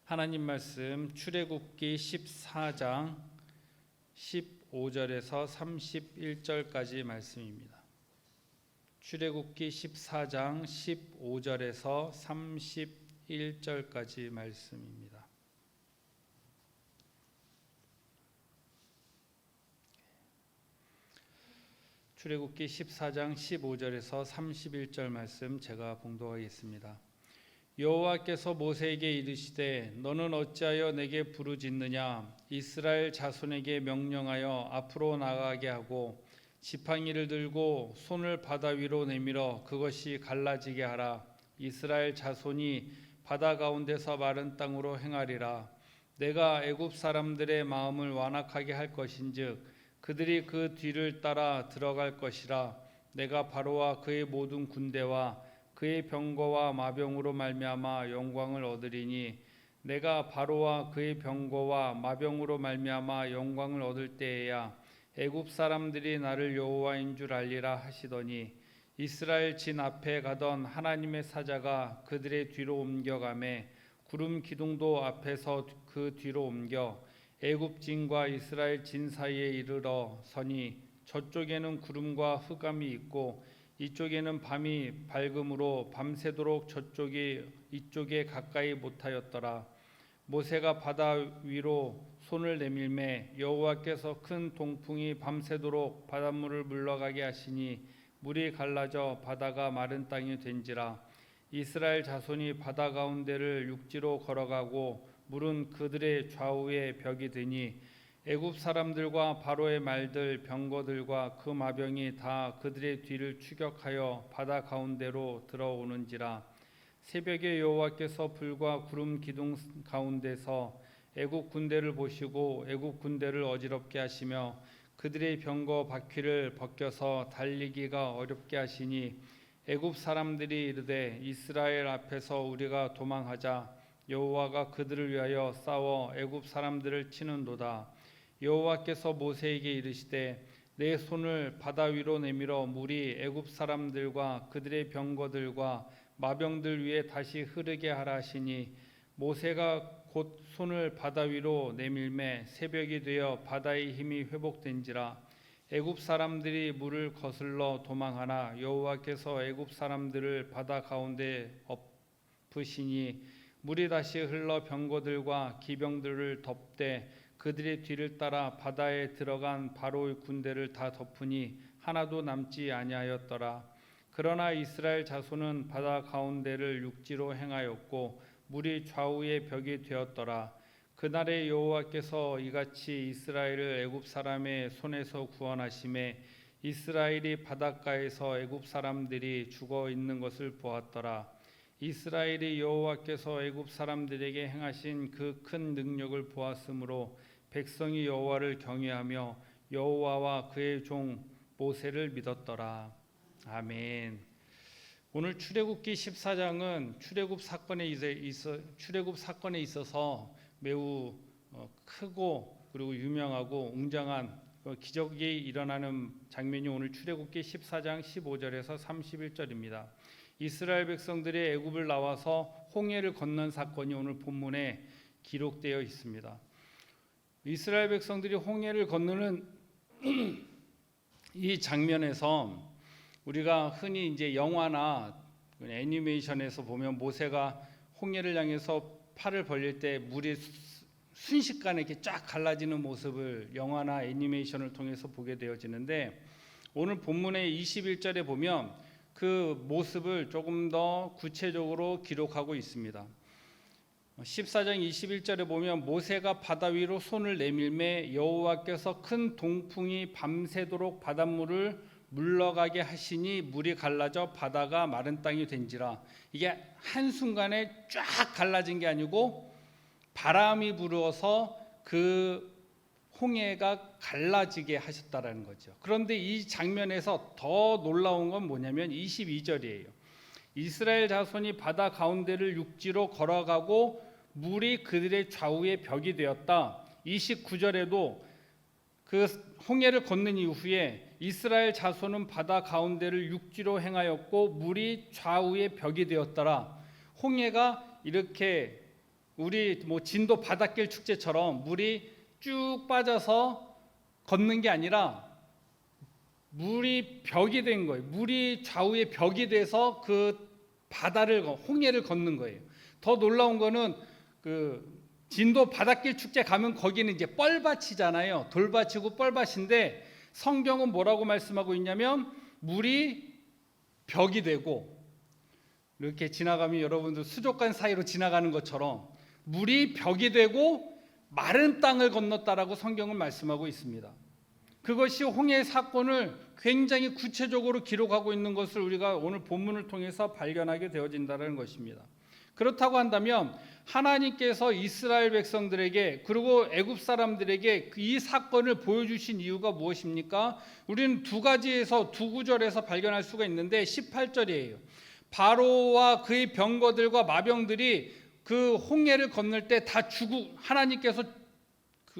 하나님 말씀 출애굽기 14장 15절에서 31절까지 말씀입니다. 출애굽기 14장 15절에서 31절까지 말씀입니다. 출애굽기 14장 15절에서 31절 말씀 제가 봉독하겠습니다. 여호와께서 모세에게 이르시되 너는 어찌하여 내게 부르짖느냐. 이스라엘 자손에게 명령하여 앞으로 나가게 하고 지팡이를 들고 손을 바다 위로 내밀어 그것이 갈라지게 하라. 이스라엘 자손이 바다 가운데서 마른 땅으로 행하리라. 내가 애굽 사람들의 마음을 완악하게 할 것인즉 그들이 그 뒤를 따라 들어갈 것이라. 내가 바로와 그의 모든 군대와 그의 병거와 마병으로 말미암아 영광을 얻으리니 내가 바로와 그의 병거와 마병으로 말미암아 영광을 얻을 때에야 애굽 사람들이 나를 여호와인 줄 알리라 하시더니 이스라엘 진 앞에 가던 하나님의 사자가 그들의 뒤로 옮겨가매 구름 기둥도 앞에서 그 뒤로 옮겨 애굽 진과 이스라엘 진 사이에 이르러 서니 저쪽에는 구름과 흑암이 있고 이쪽에는 밤이 밝음으로 밤새도록 저쪽이 이쪽에 가까이 못하였더라. 모세가 바다 위로 손을 내밀매 여호와께서 큰 동풍이 밤새도록 바닷물을 물러가게 하시니 물이 갈라져 바다가 마른 땅이 된지라. 이스라엘 자손이 바다 가운데를 육지로 걸어가고 물은 그들의 좌우에 벽이 되니 애굽 사람들과 바로의 말들 병거들과 그 마병이 다 그들의 뒤를 추격하여 바다 가운데로 들어오는지라. 새벽에 여호와께서 불과 구름 기둥 가운데서 애굽 군대를 보시고 애굽 군대를 어지럽게 하시며 그들의 병거 바퀴를 벗겨서 달리기가 어렵게 하시니 애굽 사람들이 이르되 이스라엘 앞에서 우리가 도망하자. 여호와가 그들을 위하여 싸워 애굽 사람들을 치는도다. 여호와께서 모세에게 이르시되 내 손을 바다 위로 내밀어 물이 애굽 사람들과 그들의 병거들과 마병들 위에 다시 흐르게 하라 하시니 모세가 곧 손을 바다 위로 내밀매 새벽이 되어 바다의 힘이 회복된지라. 애굽 사람들이 물을 거슬러 도망하나 여호와께서 애굽 사람들을 바다 가운데 엎으시니 물이 다시 흘러 병거들과 기병들을 덮되 그들의 뒤를 따라 바다에 들어간 바로의 군대를 다 덮으니 하나도 남지 아니하였더라. 그러나 이스라엘 자손은 바다 가운데를 육지로 행하였고 물이 좌우의 벽이 되었더라. 그날에 여호와께서 이같이 이스라엘을 애굽 사람의 손에서 구원하심에 이스라엘이 바닷가에서 애굽 사람들이 죽어 있는 것을 보았더라. 이스라엘이 여호와께서 애굽 사람들에게 행하신 그 큰 능력을 보았으므로 백성이 여호와를 경외하며 여호와와 그의 종 모세를 믿었더라. 아멘. 오늘 출애굽기 14장은 출애굽 사건에 있어서 매우 크고 그리고 유명하고 웅장한 기적이 일어나는 장면이 오늘 출애굽기 14장 15절에서 31절입니다. 이스라엘 백성들이 애굽을 나와서 홍해를 건넌 사건이 오늘 본문에 기록되어 있습니다. 이스라엘 백성들이 홍해를 건너는 이 장면에서 우리가 흔히 이제 영화나 애니메이션에서 보면 모세가 홍해를 향해서 팔을 벌릴 때 물이 순식간에 이렇게 쫙 갈라지는 모습을 영화나 애니메이션을 통해서 보게 되어지는데 오늘 본문의 21절에 보면 그 모습을 조금 더 구체적으로 기록하고 있습니다. 14장 21절에 보면 모세가 바다 위로 손을 내밀매 여호와께서 큰 동풍이 밤새도록 바닷물을 물러가게 하시니 물이 갈라져 바다가 마른 땅이 된지라. 이게 한순간에 쫙 갈라진 게 아니고 바람이 불어서 그 홍해가 갈라지게 하셨다라는 거죠. 그런데 이 장면에서 더 놀라운 건 뭐냐면 22절이에요. 이스라엘 자손이 바다 가운데를 육지로 걸어가고 물이 그들의 좌우에 벽이 되었다. 29절에도 그 홍해를 건넌 이후에 이스라엘 자손은 바다 가운데를 육지로 행하였고 물이 좌우에 벽이 되었더라. 홍해가 이렇게 우리 진도 바닷길 축제처럼 물이 쭉 빠져서 걷는 게 아니라 물이 벽이 된 거예요. 물이 좌우에 벽이 돼서 그 바다를 홍해를 걷는 거예요. 더 놀라운 거는 그 진도 바닷길 축제 가면 거기는 이제 뻘밭이잖아요. 돌밭이고 뻘밭인데 성경은 뭐라고 말씀하고 있냐면 물이 벽이 되고 이렇게 지나가면 여러분들 수족관 사이로 지나가는 것처럼 물이 벽이 되고 마른 땅을 건넜다라고 성경은 말씀하고 있습니다. 그것이 홍해 사건을 굉장히 구체적으로 기록하고 있는 것을 우리가 오늘 본문을 통해서 발견하게 되어진다는 것입니다. 그렇다고 한다면 하나님께서 이스라엘 백성들에게 그리고 애굽 사람들에게 이 사건을 보여주신 이유가 무엇입니까? 우리는 두 가지에서 두 구절에서 발견할 수가 있는데 18절이에요. 바로와 그의 병거들과 마병들이 그 홍해를 건널 때 다 하나님께서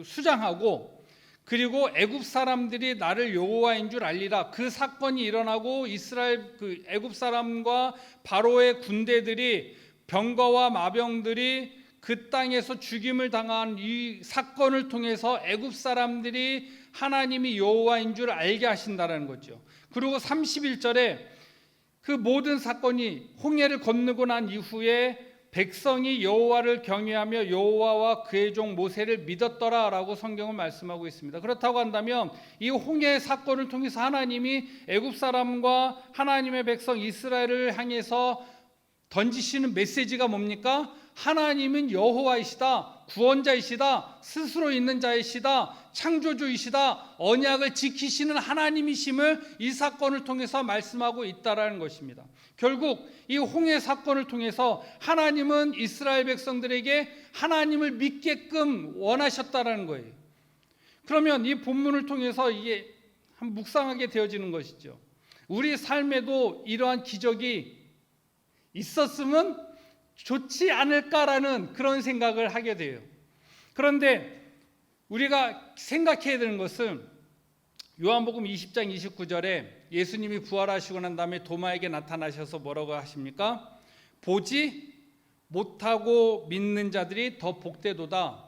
수장하고 그리고 애굽 사람들이 나를 여호와인 줄 알리라. 그 사건이 일어나고 이스라엘 애굽 사람과 바로의 군대들이 병거와 마병들이 그 땅에서 죽임을 당한 이 사건을 통해서 애굽 사람들이 하나님이 여호와인 줄 알게 하신다는 거죠. 그리고 31절에 그 모든 사건이 홍해를 건너고 난 이후에 백성이 여호와를 경외하며 여호와와 그의 종 모세를 믿었더라라고 성경은 말씀하고 있습니다. 그렇다고 한다면 이 홍해 사건을 통해서 하나님이 애굽 사람과 하나님의 백성 이스라엘을 향해서 던지시는 메시지가 뭡니까? 하나님은 여호와이시다, 구원자이시다, 스스로 있는 자이시다, 창조주이시다, 언약을 지키시는 하나님이심을 이 사건을 통해서 말씀하고 있다라는 것입니다. 결국 이 홍해 사건을 통해서 하나님은 이스라엘 백성들에게 하나님을 믿게끔 원하셨다라는 거예요. 그러면 이 본문을 통해서 이게 한 묵상하게 되어지는 것이죠. 우리 삶에도 이러한 기적이 있었으면 좋지 않을까라는 그런 생각을 하게 돼요. 그런데 우리가 생각해야 되는 것은 요한복음 20장 29절에 예수님이 부활하시고 난 다음에 도마에게 나타나셔서 뭐라고 하십니까? 보지 못하고 믿는 자들이 더 복되도다.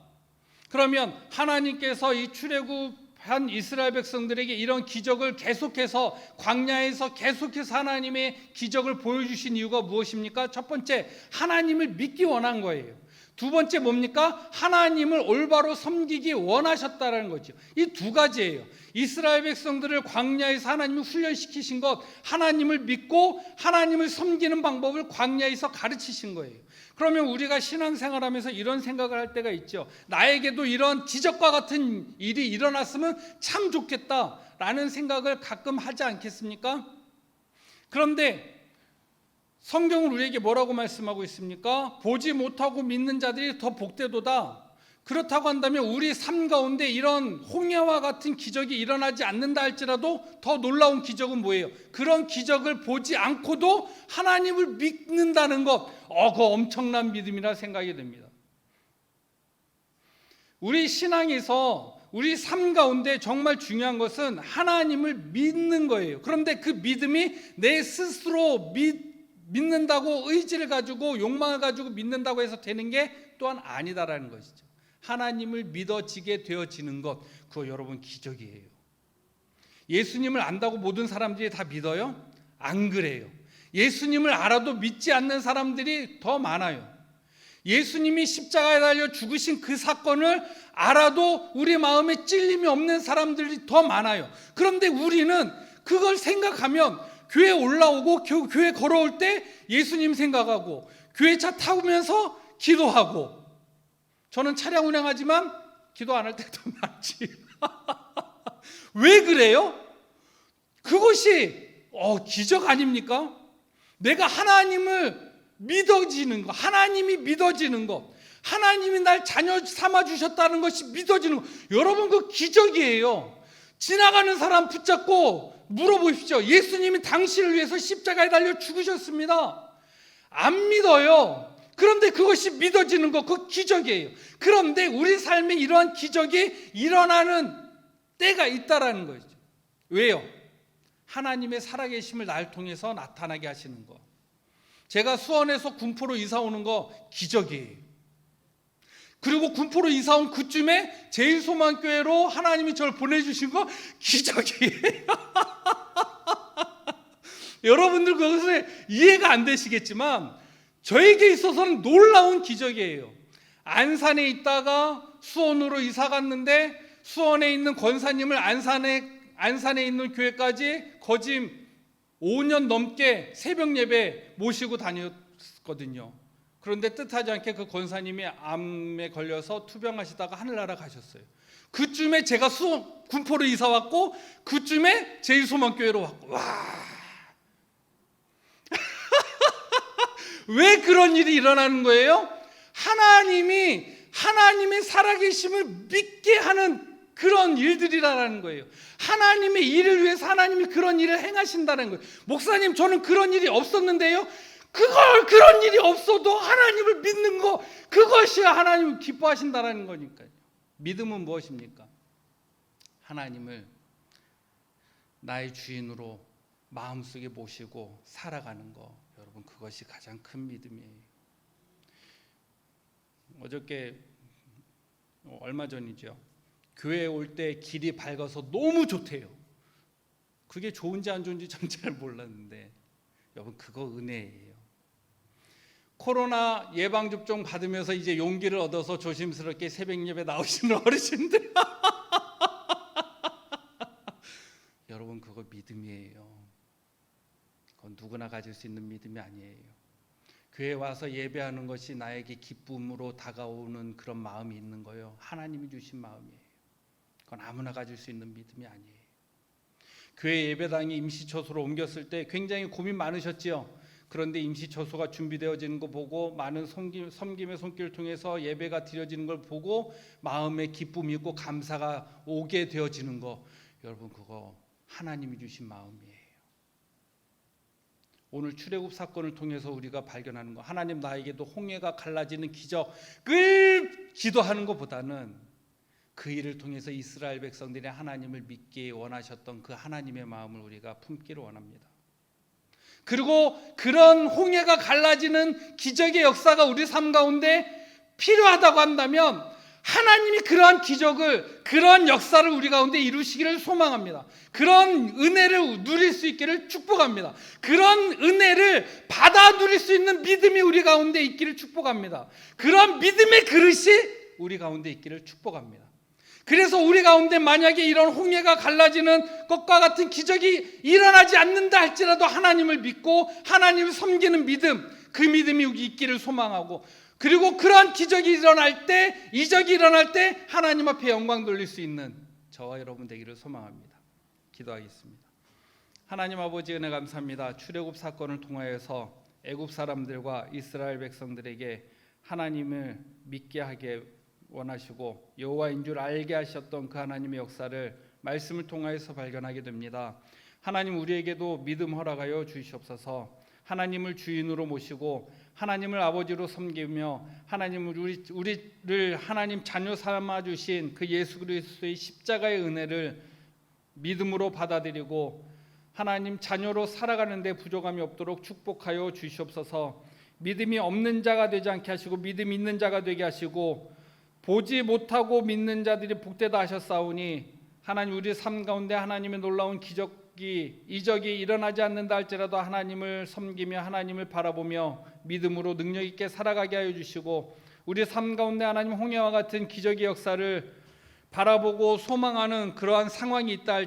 그러면 하나님께서 이 출애굽한 이스라엘 백성들에게 이런 기적을 계속해서 광야에서 계속해서 하나님의 기적을 보여주신 이유가 무엇입니까? 첫 번째, 하나님을 믿기 원한 거예요. 두 번째 뭡니까? 하나님을 올바로 섬기기 원하셨다는 거죠. 이 두 가지예요. 이스라엘 백성들을 광야에서 하나님을 훈련시키신 것, 하나님을 믿고 하나님을 섬기는 방법을 광야에서 가르치신 거예요. 그러면 우리가 신앙생활하면서 이런 생각을 할 때가 있죠. 나에게도 이런 기적과 같은 일이 일어났으면 참 좋겠다라는 생각을 가끔 하지 않겠습니까? 그런데 성경은 우리에게 뭐라고 말씀하고 있습니까? 보지 못하고 믿는 자들이 더 복되도다. 그렇다고 한다면 우리 삶 가운데 이런 홍해와 같은 기적이 일어나지 않는다 할지라도 더 놀라운 기적은 뭐예요? 그런 기적을 보지 않고도 하나님을 믿는다는 것, 그거 엄청난 믿음이라 생각이 됩니다. 우리 신앙에서 우리 삶 가운데 정말 중요한 것은 하나님을 믿는 거예요. 그런데 그 믿음이 내 스스로 믿는다고 의지를 가지고 욕망을 가지고 믿는다고 해서 되는 게 또한 아니다라는 것이죠. 하나님을 믿어지게 되어지는 것, 그거 여러분 기적이에요. 예수님을 안다고 모든 사람들이 다 믿어요? 안 그래요. 예수님을 알아도 믿지 않는 사람들이 더 많아요. 예수님이 십자가에 달려 죽으신 그 사건을 알아도 우리 마음에 찔림이 없는 사람들이 더 많아요. 그런데 우리는 그걸 생각하면 교회 올라오고 교회 걸어올 때 예수님 생각하고 교회 차 타면서 기도하고, 저는 차량 운행하지만 기도 안 할 때도 많지. 왜 그래요? 그것이 기적 아닙니까? 내가 하나님을 믿어지는 것, 하나님이 믿어지는 것, 하나님이 날 자녀 삼아 주셨다는 것이 믿어지는 것, 여러분 그 기적이에요. 지나가는 사람 붙잡고 물어보십시오. 예수님이 당신을 위해서 십자가에 달려 죽으셨습니다. 안 믿어요. 그런데 그것이 믿어지는 것, 그 기적이에요. 그런데 우리 삶에 이러한 기적이 일어나는 때가 있다라는 거죠. 왜요? 하나님의 살아계심을 날 통해서 나타나게 하시는 것. 제가 수원에서 군포로 이사 오는 거 기적이에요. 그리고 군포로 이사 온 그쯤에 제일소망교회로 하나님이 저를 보내주신 거 기적이에요. 여러분들 그것을 이해가 안 되시겠지만 저에게 있어서는 놀라운 기적이에요. 안산에 있다가 수원으로 이사 갔는데 수원에 있는 권사님을 안산에 있는 교회까지 거짐 5년 넘게 새벽 예배 모시고 다녔거든요. 그런데 뜻하지 않게 그 권사님이 암에 걸려서 투병하시다가 하늘나라 가셨어요. 그쯤에 제가 군포로 이사 왔고 그쯤에 제일소망교회로 왔고, 와. 왜 그런 일이 일어나는 거예요? 하나님의 살아계심을 믿게 하는 그런 일들이라는 거예요. 하나님의 일을 위해서 하나님이 그런 일을 행하신다는 거예요. 목사님, 저는 그런 일이 없었는데요. 그런 일이 없어도 하나님을 믿는 거, 그것이 하나님을 기뻐하신다는 거니까요. 믿음은 무엇입니까? 하나님을 나의 주인으로 마음속에 모시고 살아가는 거. 여러분, 그것이 가장 큰 믿음이에요. 어저께 얼마 전이죠. 교회에 올 때 길이 밝아서 너무 좋대요. 그게 좋은지 안 좋은지 전 잘 몰랐는데 여러분, 그거 은혜예요. 코로나 예방접종 받으면서 이제 용기를 얻어서 조심스럽게 새벽 예배 나오시는 어르신들 여러분, 그거 믿음이에요. 그건 누구나 가질 수 있는 믿음이 아니에요. 교회에 와서 예배하는 것이 나에게 기쁨으로 다가오는 그런 마음이 있는 거예요. 하나님이 주신 마음이에요. 그건 아무나 가질 수 있는 믿음이 아니에요. 교회 예배당이 임시처소로 옮겼을 때 굉장히 고민 많으셨지요. 그런데 임시처소가 준비되어지는 거 보고 많은 섬김의 손길을 통해서 예배가 드려지는 걸 보고 마음에 기쁨이 있고 감사가 오게 되어지는 거, 여러분, 그거 하나님이 주신 마음이에요. 오늘 출애굽 사건을 통해서 우리가 발견하는 거, 하나님 나에게도 홍해가 갈라지는 기적을 기도하는 것보다는 그 일을 통해서 이스라엘 백성들이 하나님을 믿기 원하셨던 그 하나님의 마음을 우리가 품기를 원합니다. 그리고 그런 홍해가 갈라지는 기적의 역사가 우리 삶 가운데 필요하다고 한다면 하나님이 그러한 기적을, 그러한 역사를 우리 가운데 이루시기를 소망합니다. 그런 은혜를 누릴 수 있기를 축복합니다. 그런 은혜를 받아 누릴 수 있는 믿음이 우리 가운데 있기를 축복합니다. 그런 믿음의 그릇이 우리 가운데 있기를 축복합니다. 그래서 우리 가운데 만약에 이런 홍해가 갈라지는 것과 같은 기적이 일어나지 않는다 할지라도 하나님을 믿고 하나님을 섬기는 믿음, 그 믿음이 있기를 소망하고, 그리고 그러한 기적이 일어날 때, 이적이 일어날 때 하나님 앞에 영광 돌릴 수 있는 저와 여러분 되기를 소망합니다. 기도하겠습니다. 하나님 아버지, 은혜 감사합니다. 출애굽 사건을 통하여서 애굽 사람들과 이스라엘 백성들에게 하나님을 믿게 하게 원하시고 여호와인 줄 알게 하셨던 그 하나님의 역사를 말씀을 통하여서 발견하게 됩니다. 하나님, 우리에게도 믿음 허락하여 주시옵소서. 하나님을 주인으로 모시고 하나님을 아버지로 섬기며 하나님을 우리를 하나님 자녀 삼아 주신 그 예수 그리스도의 십자가의 은혜를 믿음으로 받아들이고 하나님 자녀로 살아가는 데 부족함이 없도록 축복하여 주시옵소서. 믿음이 없는 자가 되지 않게 하시고 믿음 있는 자가 되게 하시고, 보지 못하고 믿는 자들이 복되다 하셨사오니 하나님, 우리 삶 가운데 하나님의 놀라운 이적이 일어나지 않는다 할지라도 하나님을 섬기며 하나님을 바라보며 믿음으로 능력 있게 살아가게 하여 주시고, 우리 삶 가운데 하나님 홍해와 같은 기적의 역사를 바라보고 소망하는 그러한 상황이 있다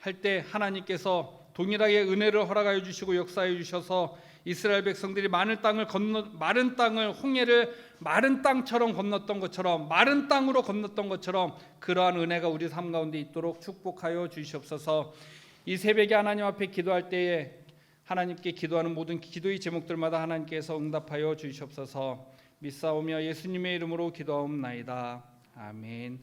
할 때 하나님께서 동일하게 은혜를 허락하여 주시고 역사해 주셔서 이스라엘 백성들이 마른 땅을 홍해를 마른 땅처럼 건넜던 것처럼, 마른 땅으로 건넜던 것처럼 그러한 은혜가 우리 삶 가운데 있도록 축복하여 주시옵소서. 이 새벽에 하나님 앞에 기도할 때에 하나님께 기도하는 모든 기도의 제목들마다 하나님께서 응답하여 주시옵소서. 믿사오며 예수님의 이름으로 기도하옵나이다. 아멘.